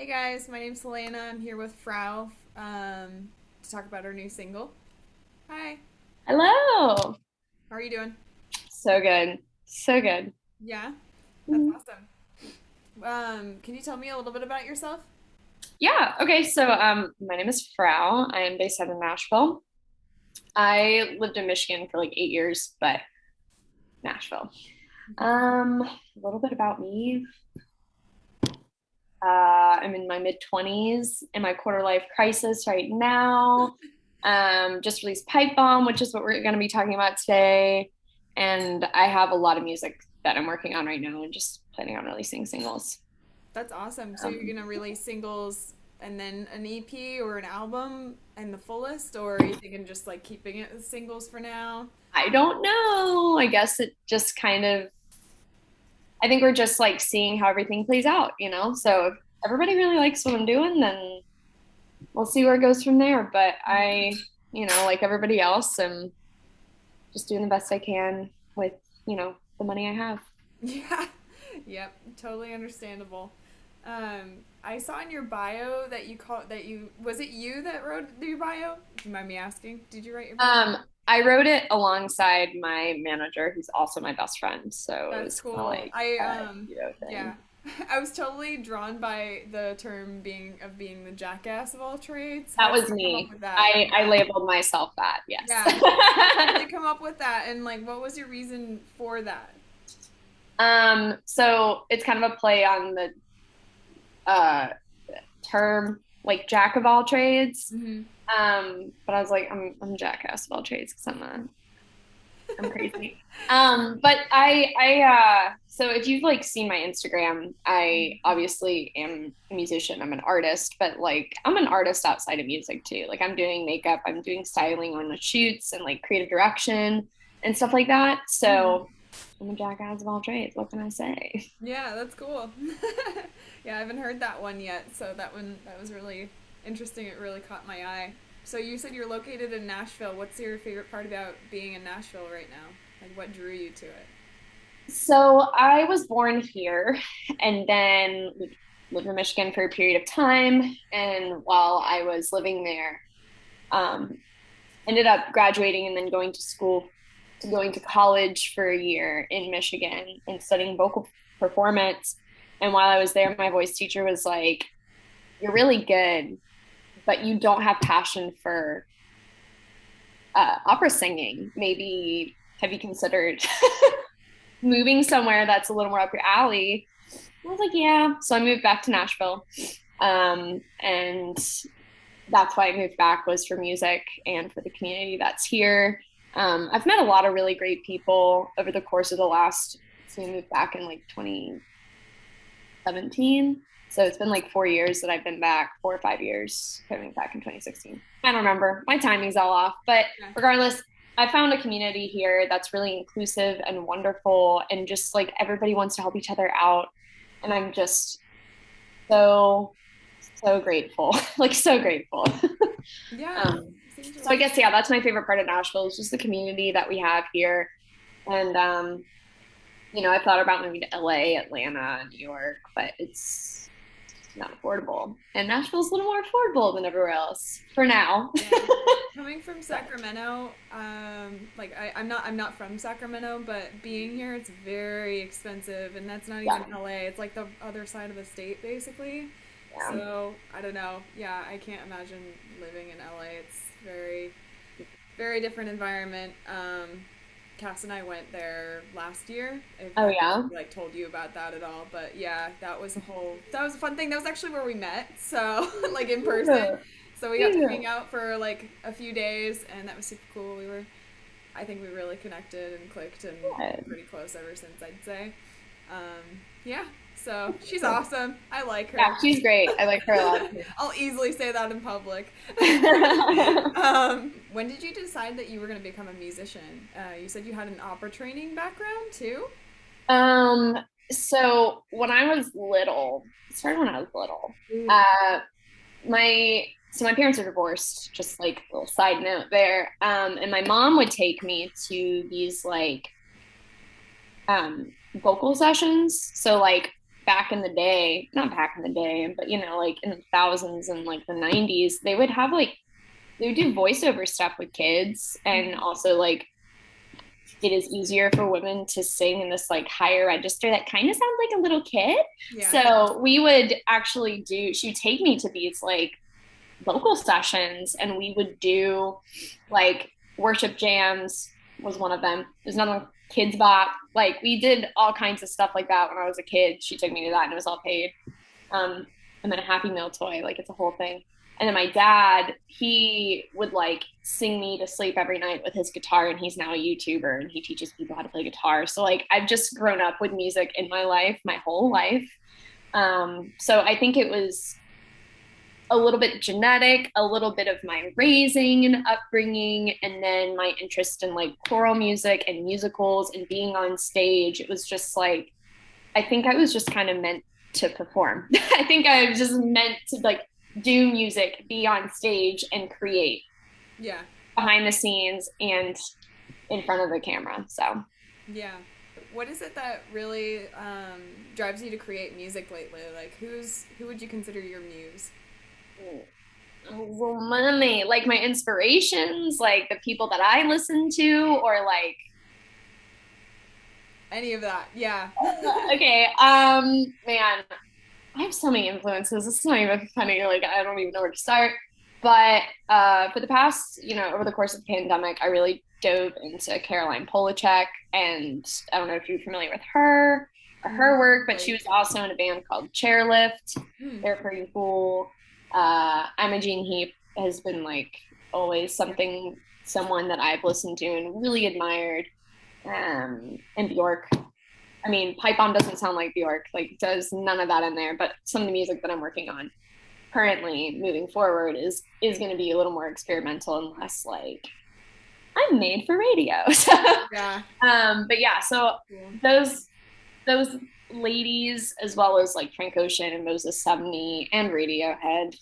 Hey guys, my name's Selena. I'm here with Frau to talk about our new single. Hi, Hello. how are you doing? So good. So good. Yeah, that's Mhm. awesome. Can you tell me a little bit about yourself? Yeah. Okay. My name is Frau. I am based out of Nashville. I lived in Michigan for like 8 years, but Nashville. A little bit about me. I'm in my mid 20s in my quarter life crisis right now. Just released Pipe Bomb, which is what we're going to be talking about today. And I have a lot of music that I'm working on right now and just planning on releasing singles. That's awesome. So you're Um, gonna release singles and then an EP or an album and the fullest, or are you thinking just like keeping it as singles for now? I don't know. I guess it just kind of, I think we're just like seeing how everything plays out, you know? Yeah. So if everybody really likes what I'm doing, then we'll see where it goes from there. But Yeah. like everybody else, I'm just doing the best I can with, the money I have. Yeah. Yep. Totally understandable. I saw in your bio that you call that you was it you that wrote your bio? Do you mind me asking? Did you write your bio? Um, I wrote it alongside my manager, who's also my best friend. So it That's was kind of cool. like I a duo yeah. thing. I was totally drawn by the term being the jackass of all trades. How That did was you come up me. with that? I Yeah. labeled myself that, yes. Yeah. How did you come up with that and like what was your reason for that? So it's kind of a play on the uh term like jack of all trades. Hmm. But I was like, I'm jackass of all trades because I'm crazy. But so if you've like seen my Instagram, I obviously am a musician. I'm an artist, but like I'm an artist outside of music too. Like I'm doing makeup, I'm doing styling on the shoots and like creative direction and stuff like that. Hmm. So I'm a jackass of all trades. What can I say? Yeah, that's cool. Yeah, I haven't heard that one yet, so that was really interesting. It really caught my eye. So you said you're located in Nashville. What's your favorite part about being in Nashville right now? Like what drew you to it? So I was born here and then lived in Michigan for a period of time. And while I was living there, um, ended up graduating and then going to college for a year in Michigan and studying vocal performance. And while I was there, my voice teacher was like, "You're really good, but you don't have passion for opera singing. Maybe have you considered moving somewhere that's a little more up your alley?" I was like, "Yeah." So I moved back to Nashville. And that's why I moved back was for music and for the community that's here. I've met a lot of really great people over the course of the last, so we moved back in like 2017. So it's been like 4 years that I've been back, 4 or 5 years, coming back in 2016. I don't remember. My timing's all off. But Yeah. regardless, I found a community here that's really inclusive and wonderful. And just like everybody wants to help each other out. And I'm just so, so grateful. Like, so grateful. Yeah. Um, Seems so I really guess yeah, that's my favorite part of Nashville is just the community that we have here. And I thought about moving to LA, Atlanta, New York, but it's not affordable. And Nashville's a little more affordable than everywhere else for now. yeah. Coming from Sacramento, I'm not from Sacramento, but being here, it's very expensive, and that's not Yeah, even LA. It's like the other side of the state, basically. yeah. So I don't know. Yeah, I can't imagine living in LA. It's very different environment. Cass and I went there last year. If Oh I yeah. like told you about that at all, but yeah, that was a fun thing. That was actually where we met. So like in person. Yeah. So we got to Yeah. hang out for like a few days, and that was super cool. I think we really connected and clicked and been pretty close ever since, I'd say. Yeah, so she's awesome. I like Yeah, her. she's great. I like her a lot too. I'll easily say that in public. When did you decide that you were going to become a musician? You said you had an opera training background too? um, so when I was little, it started when I was little. Ooh. Uh, my parents are divorced, just like a little side note there. And my mom would take me to these like vocal sessions. So like back in the day, not back in the day, but like in the thousands and like the 90s, they would have like they would do voiceover stuff with kids, and also like it is easier for women to sing in this like higher register that kind of sounds like a little kid. Yeah. So we would actually she would take me to these like vocal sessions, and we would do like worship jams was one of them. There's another one, Kids Bop. Like we did all kinds of stuff like that when I was a kid. She took me to that and it was all paid. And then a Happy Meal toy, like it's a whole thing. And then my dad, he would like sing me to sleep every night with his guitar, and he's now a YouTuber and he teaches people how to play guitar. So like I've just grown up with music in my life, my whole life. So I think it was a little bit genetic, a little bit of my raising and upbringing, and then my interest in like choral music and musicals and being on stage. It was just like, I think I was just kind of meant to perform. I think I was just meant to like do music, be on stage and create. Yeah. Behind the scenes and in front of the camera. So yeah. What is it that really drives you to create music lately? Like who would you consider your muse? Well, money, like my inspirations, like the people that I listen to, or like any of that. Yeah. Okay. Man, I have so many influences. It's not even funny. Like I don't even know where to start. But for the past, over the course of the pandemic, I really dove into Caroline Polachek, and I don't know if you're familiar with her or her work, but she was also in a band called Chairlift. They're pretty cool. Imogen Heap has been like always someone that I've listened to and really admired. And Bjork. I mean, Pipe Bomb doesn't sound like Bjork, like does none of that in there, but some of the music that I'm working on currently moving forward is going to be a little more experimental and less like I'm made for radio. So, yeah. But yeah, so those ladies, as well as like Frank Ocean and Moses Sumney and Radiohead.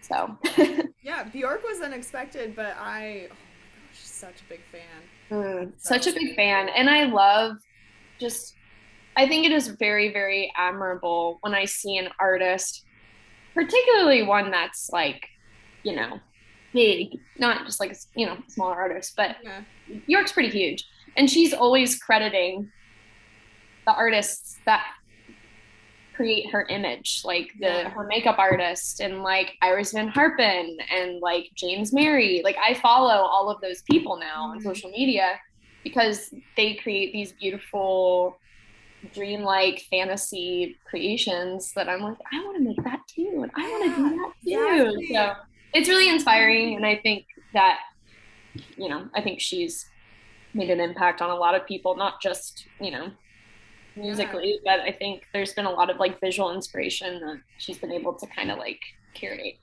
So yeah, Bjork was unexpected, but oh my gosh, such a big fan. Such a big fan. And I love I think it is very, very admirable when I see an artist, particularly one that's like, big, not just like, smaller artist, but yeah. Bjork's pretty huge. And she's always crediting the artists that create her image, like her makeup artist and like Iris Van Harpen and like James Mary. Like I follow all of those people now on social media because they create these beautiful dreamlike fantasy creations that I'm like, I want to make that too, and I want to do that too. Exactly. So it's really inspiring, and I think that I think she's made an impact on a lot of people, not just musically, but I think there's been a lot of like visual inspiration that she's been able to kind of like curate.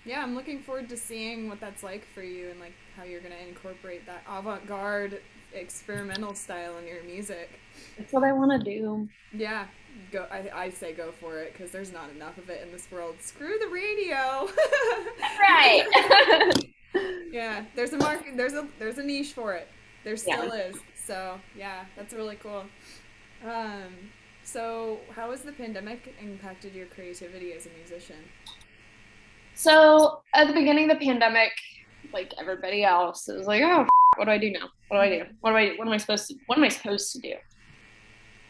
Yeah, I'm looking forward to seeing what that's like for you and like how you're gonna incorporate that avant-garde experimental style in your music. That's what I want to do. Yeah, go. I say go for it because there's not enough of it in this world. Screw the radio. Right. Yeah, there's a market. There's a niche for it. There still is. So yeah, that's really cool. So how has the pandemic impacted your creativity as a musician? So at the beginning of the pandemic, like everybody else, it was like, oh, what do I do now? What do I do? What am I supposed to do?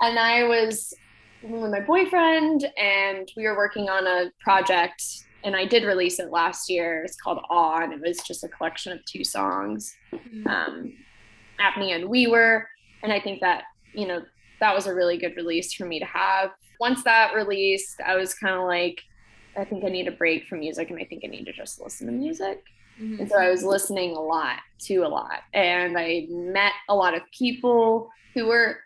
And I was with my boyfriend, and we were working on a project, and I did release it last year. It's called Awe, and it was just a collection of 2 songs, Apnea and We Were. And I think that, that was a really good release for me to have. Once that released, I was kind of like, I think I need a break from music, and I think I need to just listen to music. Mm-hmm. And so I was listening a lot, and I met a lot of people who were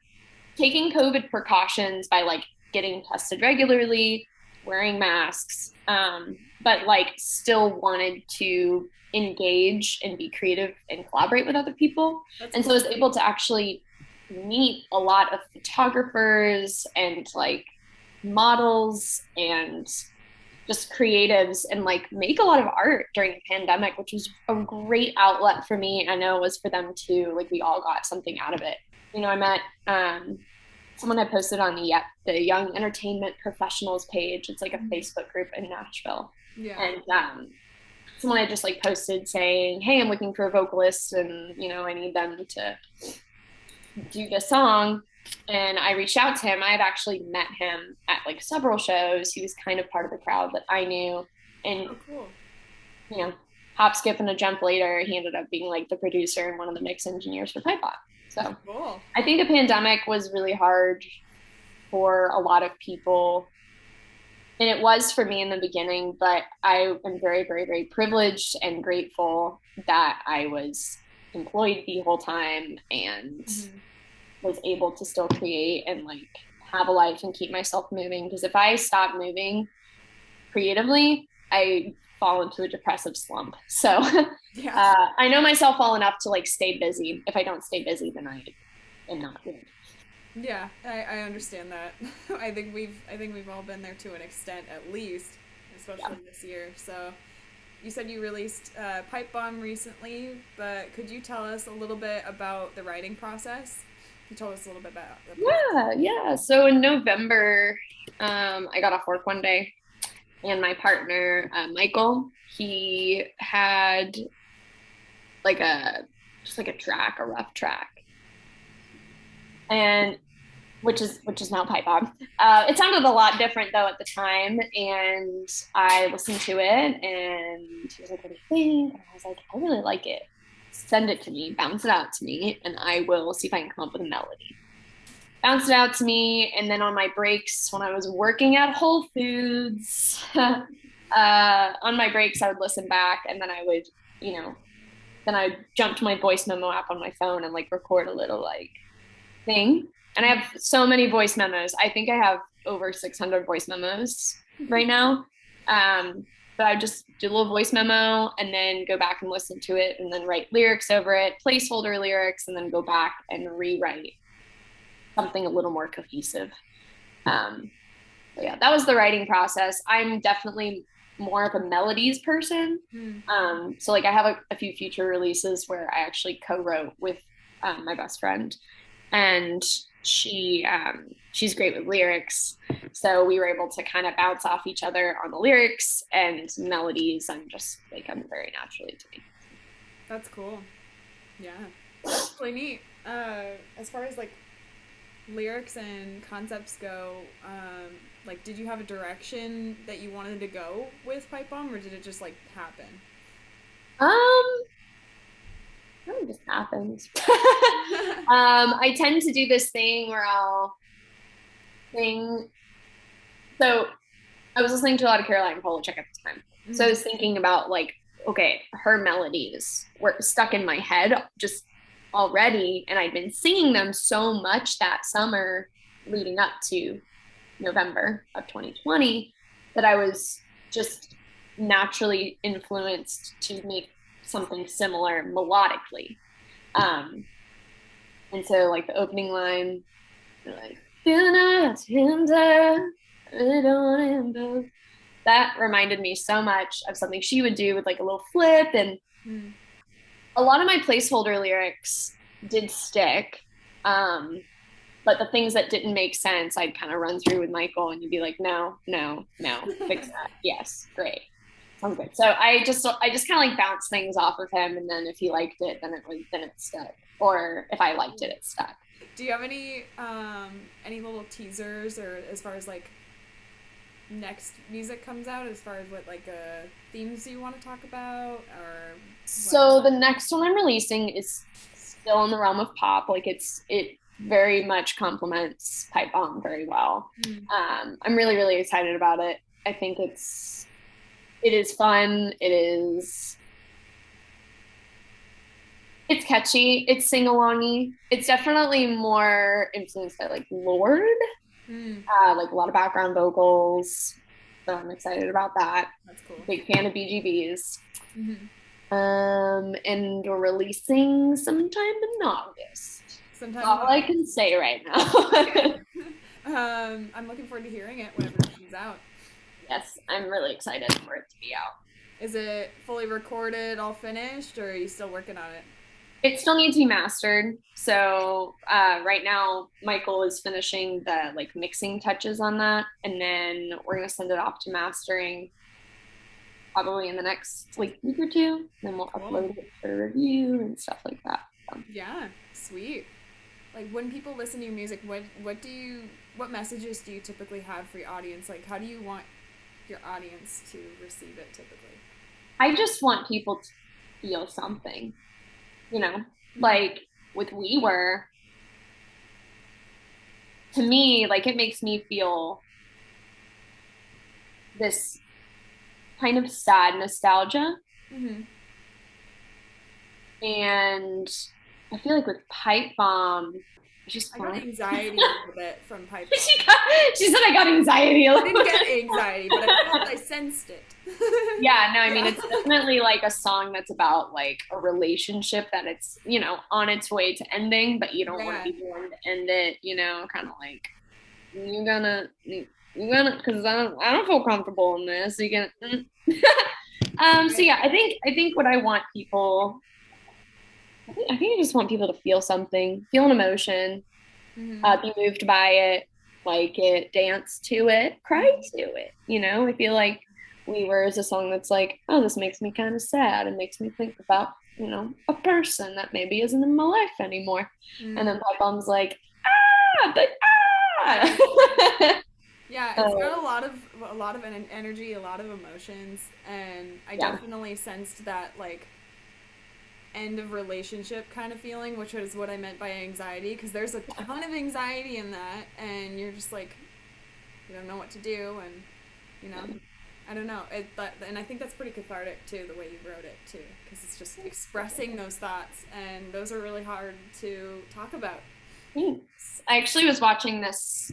taking COVID precautions by like getting tested regularly, wearing masks, but like still wanted to engage and be creative and collaborate with other people. That's and cool. So I was able to actually meet a lot of photographers and like models and just creatives and like make a lot of art during the pandemic, which was a great outlet for me. I know it was for them too. Like we all got something out of it. I met someone had posted on the Young Entertainment Professionals page. It's like a Mhm. Facebook group in Nashville, Yeah. and someone had just like posted saying, "Hey, I'm looking for a vocalist, and I need them to do this song." And I reached out to him. I had actually met him at like several shows. He was kind of part of the crowd that I knew, and Oh, cool. you know, hop, skip, and a jump later, he ended up being like the producer and one of the mix engineers for Pipe Pop. So Cool. I think the pandemic was really hard for a lot of people. And it was for me in the beginning, but I am very, very, very privileged and grateful that I was employed the whole time and Hmm. was able to still create and like have a life and keep myself moving. Because if I stop moving creatively, I fall into a depressive slump. So Yeah. I know myself well enough to like stay busy. If I don't stay busy, then I am not good. Yeah, I understand that. I think we've all been there to an extent at least, Yeah. especially this year. So you said you released Pipe Bomb recently, but could you tell us a little bit about the writing process? You told us a little bit about the process. Yeah. So in November, I got off work one day, and my partner, Michael, he had like a track, a rough track, and which is now pipe bomb. It sounded a lot different though at the time, and I listened to it, and he was like, "What do you think?" And I was like, "I really like it. Send it to me, bounce it out to me, and I will see if I can come up with a melody." Bounced it out to me, and then on my breaks when I was working at Whole Foods, on my breaks I would listen back, and then I would, you know, then I would jump to my voice memo app on my phone and like record a little like thing. And I have so many voice memos. I think I have over 600 voice memos right now. Um, but I just do a little voice memo and then go back and listen to it and then write lyrics over it, placeholder lyrics, and then go back and rewrite something a little more cohesive. Um, so yeah, that was the writing process. I'm definitely more of a melodies person. Hmm. So like I have a few future releases where I actually co-wrote with my best friend, and she's great with lyrics. So we were able to kind of bounce off each other on the lyrics and melodies, and just they come very naturally to me. That's cool. Yeah, that's really neat. As far as like lyrics and concepts go, like, did you have a direction that you wanted to go with Pipe Bomb, or did it just like happen? Um, it just happens. I tend to do this thing where I'll sing. So I was listening to a lot of Caroline Polachek at the time. So I Mm. was thinking about like, okay, her melodies were stuck in my head just already, and I'd been singing them so much that summer leading up to November of 2020 that I was just naturally influenced to make something similar melodically. Um, and so like the opening line, like, that reminded me so much of something she would do with like a little flip, and Mm. a lot of my placeholder lyrics did stick. Um, but the things that didn't make sense, I'd kind of run through with Michael, and you'd be like, no, no, no, fix that. Yes, great. Sounds good. So I just kind of like bounce things off of him, and then if he liked it, then it stuck. Or if I liked it, it stuck. Do you have any little teasers, or as far as like next music comes out, as far as what like themes you want to talk about, or what? So the next one I'm releasing is still in the realm of pop. Like it very much complements Pipe Bomb very well. Mm. I'm really really excited about it. I think it is fun. It's catchy. It's sing alongy. It's definitely more influenced by like Lord, Mm. like a lot of background vocals. So I'm excited about that. That's cool. Big fan of BGBs. Mm-hmm. And we're releasing sometime in August. That's Sometime in all I August. can say right now. I'm looking forward to hearing it whenever it comes out. Yes, I'm really excited for it to be out. Is it fully recorded, all finished, or are you still working on it? It still needs to be mastered. So right now, Michael is finishing the like mixing touches on that, and then we're gonna send it off to mastering probably in the next like week or two. Then we'll Cool. upload it for review and stuff like that. So, Yeah, sweet. Like when people listen to your music, what messages do you typically have for your audience? Like how do you want your audience to receive it typically? I just want people to feel something, you know, Mm-hmm. like with We Were, to me, like it makes me feel this kind of sad nostalgia. Mm-hmm. And I feel like with Pipe Bomb, it's just I got fun. anxiety a little bit from Pipe she, Bomb. got, she said I got anxiety a I little didn't bit. get anxiety, but I sensed it. Yeah, no, I mean, Yeah. it's definitely like a song that's about like a relationship that it's, on its way to ending, but you don't want to Yeah. be the one to end it, kind of like, you gonna, because I don't feel comfortable in this. You can, so Right. yeah, I think what I want people, I think I just want people to feel something, feel an emotion, Mm-hmm. be moved by it, like it, dance to it, cry Mm-hmm. to it. I feel like We Were is a song that's like, oh, this makes me kind of sad. It makes me think about, a person that maybe isn't in my life anymore. And Mm. then Pop Bomb's like, but Right. ah. Yeah, it's uh, got a lot of energy, a lot of emotions, and I yeah. definitely sensed that like end of relationship kind of feeling, which is what I meant by anxiety, because there's a ton of anxiety in that, and you're just like you don't know what to do, and you know, I don't know and I think that's pretty cathartic too, the way you wrote it too, because it's just expressing those thoughts, and those are really hard to talk about. Thanks. I actually was watching this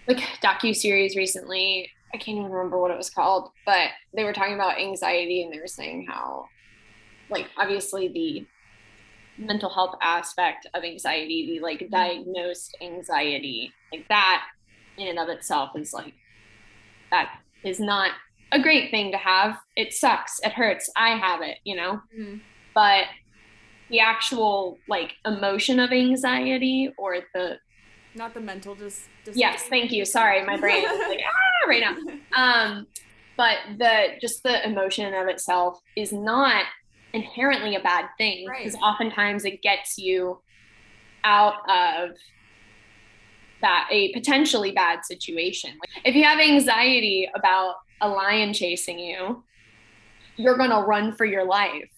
like docu series recently. I can't even remember what it was called, but they were talking about anxiety and they were saying how like obviously the mental health aspect of anxiety, the like Mm. diagnosed anxiety, like that in and of itself is like that is not a great thing to have. It sucks. It hurts. I have it. Mm. But the actual like emotion of anxiety or the Not the mental yes, disability. thank you. Sorry, my brain is like right now. Um, but the just the emotion of itself is not inherently a bad thing because Right. oftentimes it gets you out of that a potentially bad situation. Like, if you have anxiety about a lion chasing you, you're going to run for your life.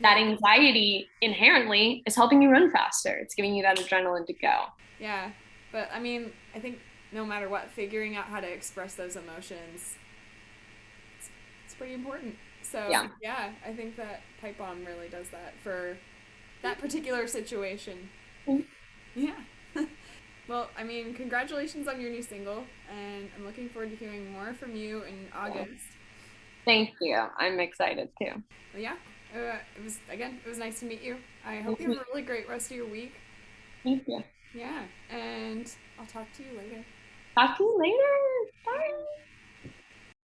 That Yeah. anxiety inherently is helping you run faster. It's giving you that adrenaline to go. Yeah. But I mean, I think no matter what, figuring out how to express those emotions, it's pretty important. So, Yeah. yeah, I think that Pipe Bomb really does that for that particular situation. Yeah. Well, I mean, congratulations on your new single, and I'm looking forward to hearing more from you in August. Thank you. I'm excited too. But yeah, it was nice to meet you. I hope you have a really great rest of your week. Thank you. Yeah, and I'll talk to you later. Talk to you later. Bye.